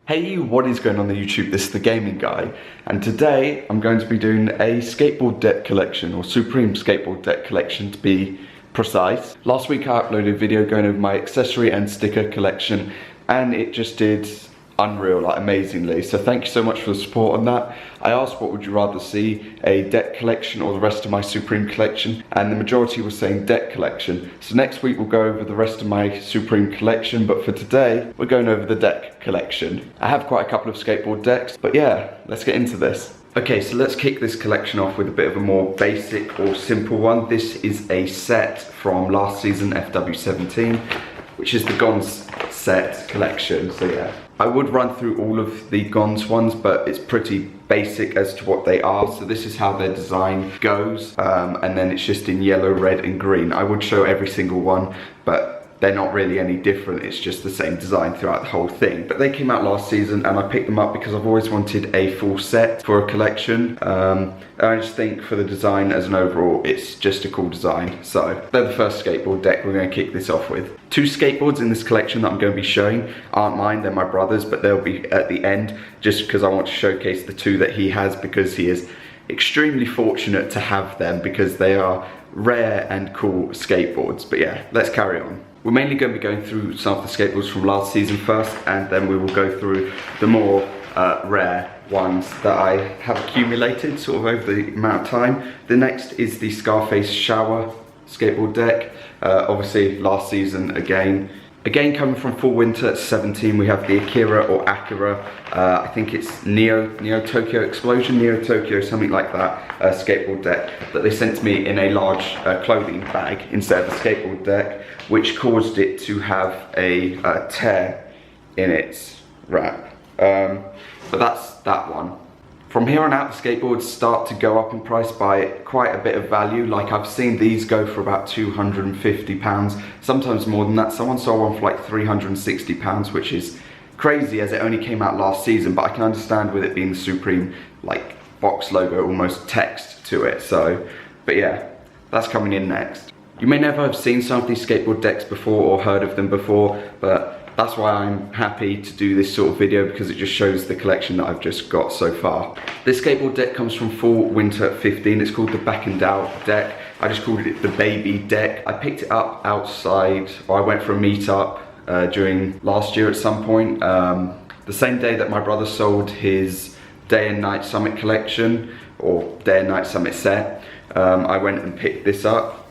Hey, what is going on the YouTube? This is the gaming guy, and today I'm going to be doing a skateboard deck collection, or Supreme skateboard deck collection to be precise. Last week I uploaded a video going over my accessory and sticker collection, and it just did unreal, like amazingly. So thank you so much for the support on that. I asked what would you rather see, a deck collection or the rest of my Supreme collection, and the majority was saying deck collection. So next week we'll go over the rest of my Supreme collection, but for today we're going over the deck collection. I have quite a couple of skateboard decks, but yeah, let's get into this. Okay, so let's kick this collection off with a bit of a more basic or simple one. This is a set from last season, FW17, which is the Gons set collection. So yeah, I would run through all of the Gons ones, but it's pretty basic as to what they are. So this is how their design goes, and then it's just in yellow, red and green. I would show every single one, but they're not really any different. It's just the same design throughout the whole thing. But they came out last season and I picked them up because I've always wanted a full set for a collection. I just think for the design as an overall, it's just a cool design. So they're the first skateboard deck we're going to kick this off with. Two skateboards in this collection that I'm going to be showing aren't mine, they're my brother's, but they'll be at the end just because I want to showcase the two that he has, because he is extremely fortunate to have them because they are rare and cool skateboards. But yeah, let's carry on. We're mainly going to be going through some of the skateboards from last season first, and then we will go through the more rare ones that I have accumulated sort of over the amount of time. The next is the Scarface shower skateboard deck. Obviously last season again coming from Fall Winter 17, we have the Akira or Akira, I think it's Neo Tokyo Explosion, Neo Tokyo, something like that, skateboard deck that they sent to me in a large clothing bag instead of a skateboard deck, which caused it to have a tear in its wrap. But that's that one. From here on out, the skateboards start to go up in price by quite a bit of value. Like I've seen these go for about £250, sometimes more than that. Someone sold one for like £360, which is crazy as it only came out last season, but I can understand with it being the Supreme like box logo, almost text to it. So, but yeah, that's coming in next. You may never have seen some of these skateboard decks before or heard of them before, but that's why I'm happy to do this sort of video, because it just shows the collection that I've just got so far. This skateboard deck comes from Fall Winter 15. It's called the Back and Out deck. I just called it the baby deck. I picked it up outside, or I went for a meetup during last year at some point. The same day that my brother sold his Day and Night Summit collection, or Day and Night Summit set, I went and picked this up.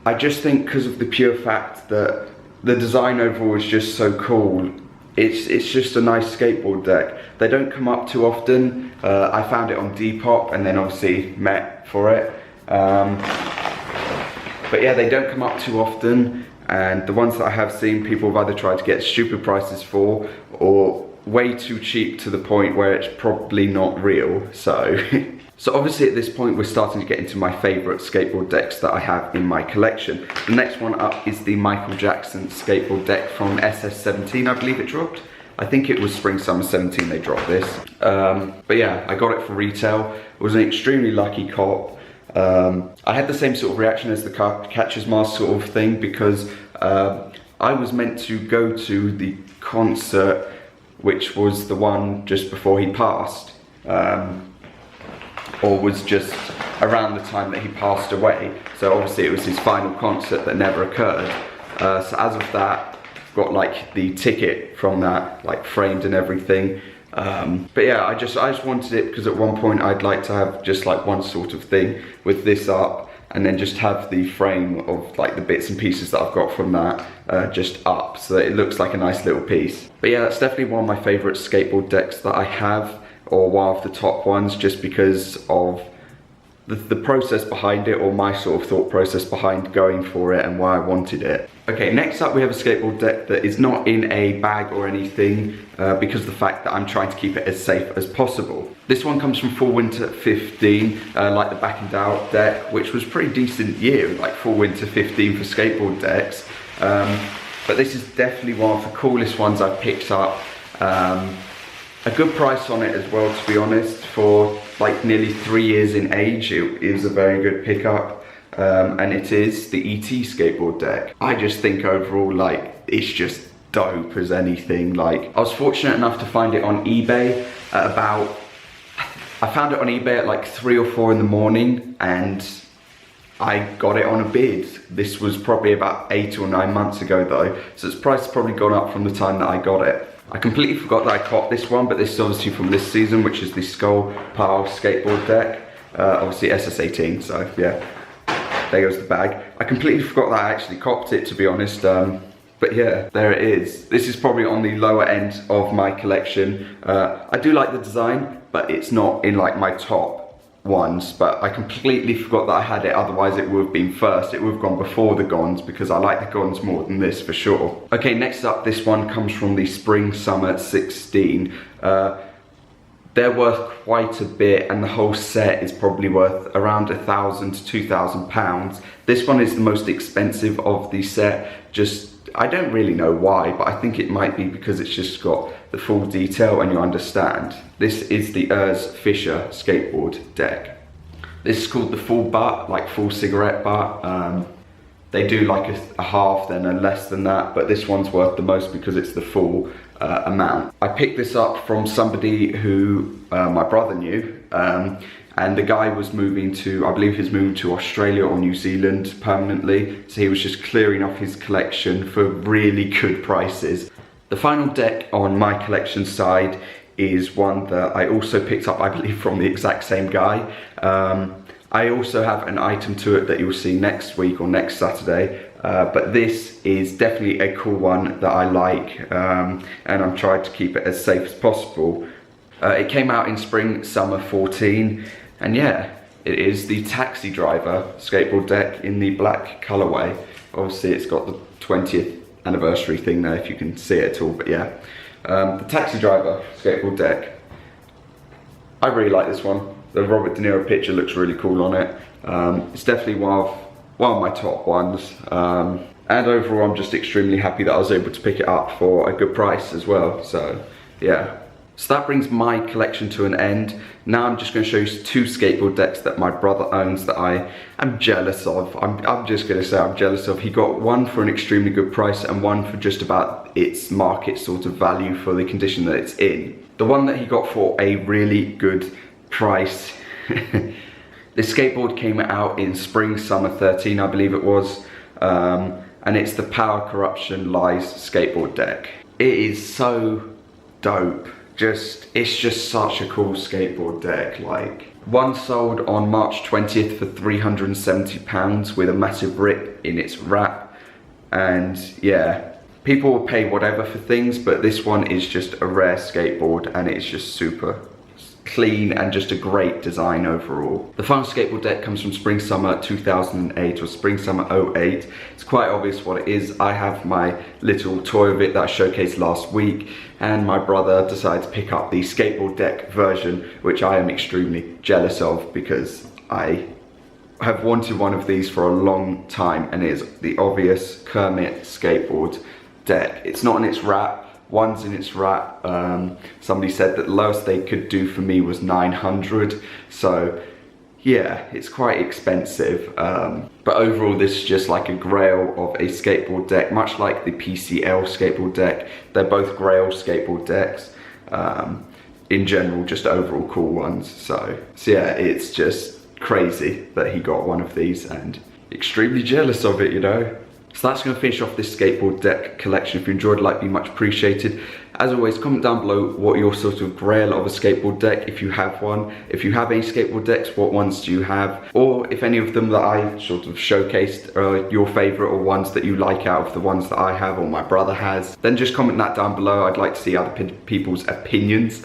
I just think because of the pure fact that the design overall is just so cool. It's just a nice skateboard deck. They don't come up too often. I found it on Depop and then obviously met for it. But yeah, they don't come up too often, and the ones that I have seen, people have either tried to get stupid prices for, or way too cheap to the point where it's probably not real. So obviously at this point we're starting to get into my favourite skateboard decks that I have in my collection. The next one up is the Michael Jackson skateboard deck from SS17, I believe it dropped. I think it was Spring Summer 17 they dropped this. But yeah, I got it for retail. It was an extremely lucky cop. I had the same sort of reaction as the catcher's mask sort of thing, because I was meant to go to the concert, which was the one just before he passed. Or was just around the time that he passed away. So obviously it was his final concert that never occurred. So as of that, I've got like the ticket from that, like framed and everything. But yeah, I just wanted it because at one point I'd like to have just like one sort of thing with this up, and then just have the frame of like the bits and pieces that I've got from that just up, so that it looks like a nice little piece. But yeah, that's definitely one of my favourite skateboard decks that I have, or one of the top ones, just because of the process behind it, or my sort of thought process behind going for it and why I wanted it. Okay, next up we have a skateboard deck that is not in a bag or anything, because of the fact that I'm trying to keep it as safe as possible. This one comes from Fall Winter 15, like the Back and Out deck, which was a pretty decent year, like Fall Winter 15 for skateboard decks. But this is definitely one of the coolest ones I've picked up. A good price on it as well, to be honest. For like nearly 3 years in age, it is a very good pickup. And it is the ET skateboard deck. I just think overall, like, it's just dope as anything. Like, I was fortunate enough to find it on eBay at I found it on eBay at like 3 or 4 in the morning, and I got it on a bid. This was probably about 8 or 9 months ago though, so its price has probably gone up from the time that I got it. I completely forgot that I copped this one, but this is obviously from this season, which is the Skull Pile skateboard deck. Obviously SS18, so yeah, there goes the bag. I completely forgot that I actually copped it, to be honest. But yeah, there it is. This is probably on the lower end of my collection. I do like the design, but it's not in like my top ones. But I completely forgot that I had it, otherwise it would have been first. It would have gone before the Gons, because I like the Gons more than this for sure. Okay, next up, this one comes from the Spring Summer 16. They're worth quite a bit, and the whole set is probably worth around £1,000 to £2,000. This one is the most expensive of the set. I don't really know why, but I think it might be because it's just got the full detail and you understand. This is the Fisher skateboard deck. This is called the full butt, like full cigarette butt. They do like a half, then a less than that, but this one's worth the most because it's the full amount. I picked this up from somebody who my brother knew, and the guy was moving to, I believe he's moving to Australia or New Zealand permanently, so he was just clearing off his collection for really good prices. The final deck on my collection side is one that I also picked up, I believe, from the exact same guy. I also have an item to it that you'll see next week or next Saturday, but this is definitely a cool one that I like, and I'm trying to keep it as safe as possible. It came out in Spring Summer 14, and yeah, it is the Taxi Driver skateboard deck in the black colorway. Obviously it's got the 20th anniversary thing there, if you can see it at all, but yeah. The Taxi Driver skateboard deck. I really like this one. The Robert De Niro picture looks really cool on it. It's definitely one of my top ones. And overall, I'm just extremely happy that I was able to pick it up for a good price as well. So yeah. So that brings my collection to an end. Now I'm just going to show you 2 skateboard decks that my brother owns that I am jealous of. I'm just going to say I'm jealous of. He got one for an extremely good price and one for just about its market sort of value for the condition that it's in. The one that he got for a really good price. This skateboard came out in Spring Summer 13, I believe it was, and it's the Power Corruption Lies skateboard deck. It is so dope. It's just such a cool skateboard deck. Like, one sold on March 20th for £370 with a massive rip in its wrap, and yeah, people will pay whatever for things, but this one is just a rare skateboard, and it's just super clean and just a great design overall. The final skateboard deck comes from Spring Summer 2008 or Spring Summer 08. It's quite obvious what it is. I have my little toy of it that I showcased last week, and my brother decided to pick up the skateboard deck version, which I am extremely jealous of because I have wanted one of these for a long time, and it is the obvious Kermit skateboard deck. It's not in its wrap. One's in its wrap. Somebody said that the lowest they could do for me was 900, so yeah, it's quite expensive. But overall, this is just like a grail of a skateboard deck, much like the PCL skateboard deck. They're both grail skateboard decks. In general, just overall cool ones. So yeah, it's just crazy that he got one of these, and extremely jealous of it, you know. So that's going to finish off this skateboard deck collection. If you enjoyed, like, be much appreciated. As always, comment down below what your sort of grail of a skateboard deck, if you have one. If you have any skateboard decks, what ones do you have? Or if any of them that I sort of showcased are your favourite, or ones that you like out of the ones that I have or my brother has, then just comment that down below. I'd like to see other people's opinions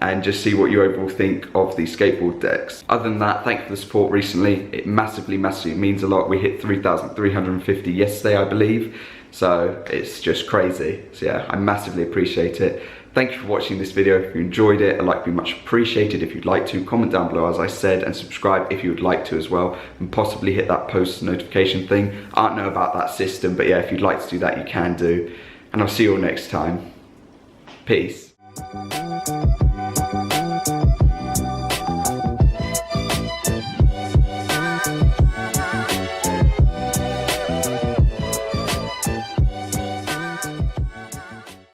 and just see what you overall think of the skateboard decks. Other than that, thank you for the support recently. It massively means a lot. We hit 3,350 yesterday, I believe. So it's just crazy. So yeah, I massively appreciate it. Thank you for watching this video. If you enjoyed it, I'd like to be much appreciated. If you'd like to, comment down below, as I said, and subscribe if you would like to as well, and possibly hit that post notification thing. I don't know about that system, but yeah, if you'd like to do that, you can do. And I'll see you all next time. Peace.